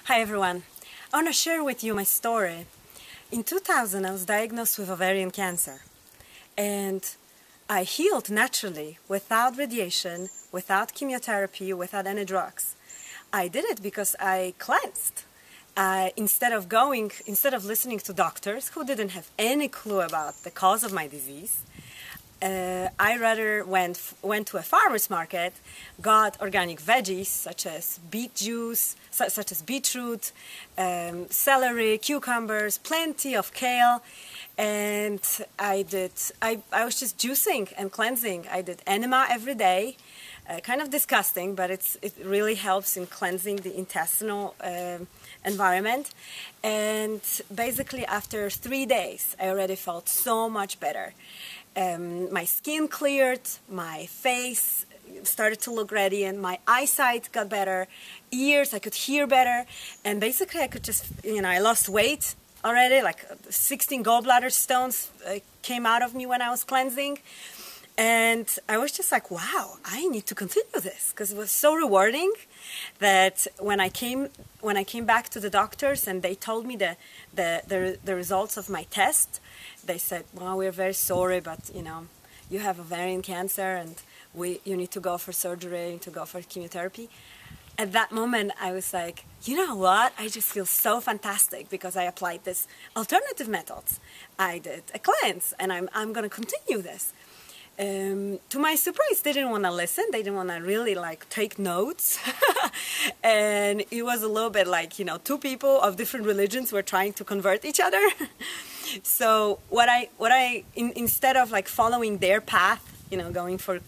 Hi everyone, I want to share with you my story. In 2000 I was diagnosed with ovarian cancer and I healed naturally without radiation, without chemotherapy, without any drugs. I did it because I cleansed. Instead of listening to doctors who didn't have any clue about the cause of my disease, I rather went to a farmer's market, got organic veggies such as beet juice, such as beetroot, celery, cucumbers, plenty of kale, and I was just juicing and cleansing. I did enema every day. Kind of disgusting, but it really helps in cleansing the intestinal environment. And basically after 3 days, I already felt so much better. My skin cleared, my face started to look radiant, my eyesight got better, ears, I could hear better, and basically I could just, I lost weight already, like 16 gallbladder stones came out of me when I was cleansing. And I was just like, wow, I need to continue this, because it was so rewarding that when I came back to the doctors and they told me the results of my test, they said, well, we're very sorry, but you have ovarian cancer and you need to go for surgery, you need to go for chemotherapy. At that moment, I was like, you know what? I just feel so fantastic because I applied this alternative methods. I did a cleanse, and I'm going to continue this. To my surprise, they didn't want to listen. They didn't want to really take notes. And it was a little bit like, two people of different religions were trying to convert each other. So instead of following their path, going for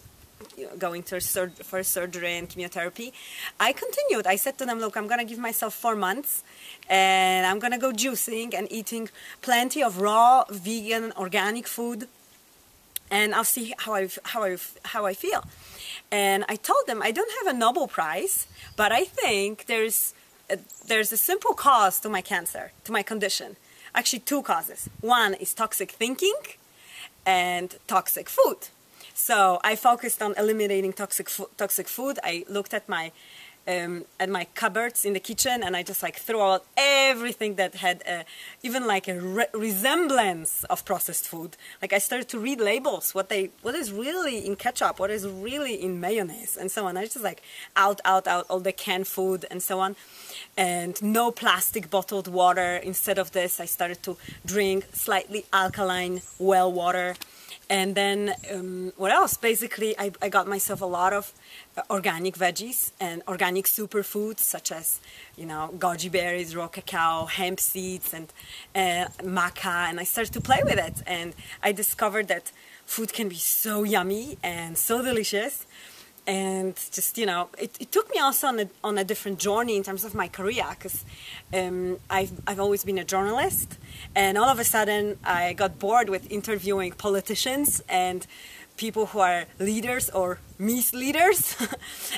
surgery and chemotherapy, I continued. I said to them, look, I'm going to give myself 4 months and I'm going to go juicing and eating plenty of raw, vegan, organic food. And I'll see how I feel. And I told them I don't have a Nobel Prize, but I think there's a simple cause to my cancer, to my condition. Actually, 2 causes. One is toxic thinking and toxic food. So I focused on eliminating toxic food. I looked at my cupboards in the kitchen, and I just threw out everything that had even a resemblance of processed food. I started to read labels, what is really in ketchup, what is really in mayonnaise, and so on. I just out all the canned food and so on, and no plastic bottled water. Instead of this, I started to drink slightly alkaline well water. And then what else? Basically, I got myself a lot of organic veggies and organic superfoods such as, goji berries, raw cacao, hemp seeds, and maca. And I started to play with it. And I discovered that food can be so yummy and so delicious. And just, it took me also on a different journey in terms of my career, because I've always been a journalist, and all of a sudden I got bored with interviewing politicians and people who are leaders or misleaders.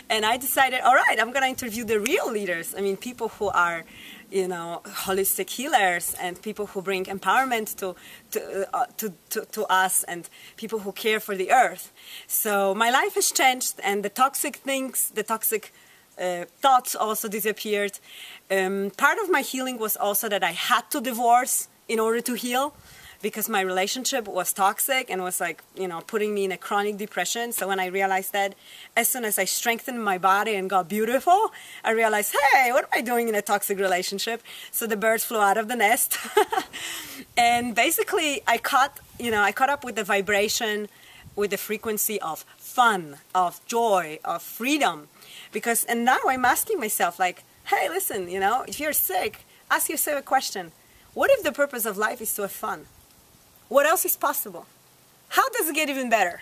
And I decided, all right, I'm going to interview the real leaders. I mean, people who are, holistic healers and people who bring empowerment to us, and people who care for the earth. So my life has changed, and the toxic things, the toxic thoughts also disappeared. Part of my healing was also that I had to divorce in order to heal, because my relationship was toxic and was putting me in a chronic depression. So when I realized that, as soon as I strengthened my body and got beautiful, I realized, hey, what am I doing in a toxic relationship? So the birds flew out of the nest. And basically I caught up with the vibration, with the frequency of fun, of joy, of freedom. And now I'm asking myself, hey, listen, if you're sick, ask yourself a question. What if the purpose of life is to have fun? What else is possible? How does it get even better?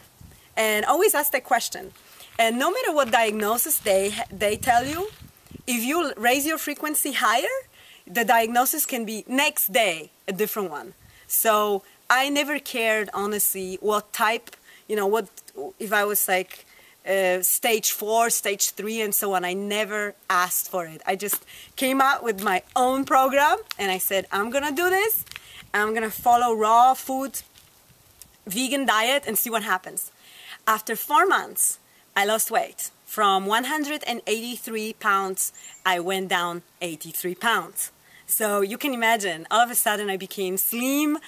And always ask that question. And no matter what diagnosis they tell you, if you raise your frequency higher, the diagnosis can be next day a different one. So I never cared, honestly, what type, if I was stage 4, stage 3, and so on. I never asked for it. I just came out with my own program, and I said, I'm gonna do this. I'm going to follow raw food, vegan diet, and see what happens. After 4 months, I lost weight. From 183 pounds, I went down 83 pounds. So you can imagine, all of a sudden I became slim,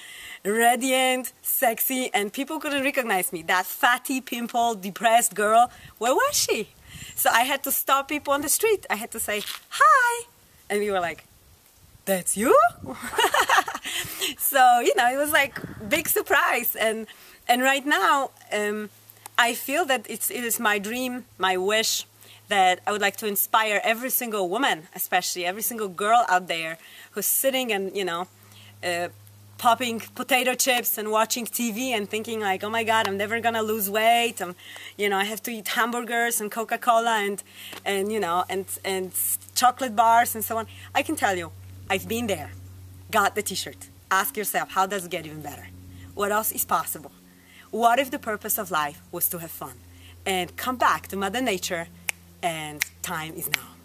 radiant, sexy, and people couldn't recognize me. That fatty, pimple, depressed girl, where was she? So I had to stop people on the street. I had to say, hi. And we were like, that's you? So, you know, it was like big surprise. And right now, I feel that it is my dream, my wish, that I would like to inspire every single woman, especially every single girl out there who's sitting and, you know, popping potato chips and watching TV and thinking like, oh my God, I'm never gonna lose weight. You know, I have to eat hamburgers and Coca-Cola and you know, and chocolate bars and so on. I can tell you, I've been there, got the t-shirt. Ask yourself, how does it get even better? What else is possible? What if the purpose of life was to have fun? And come back to Mother Nature, and time is now.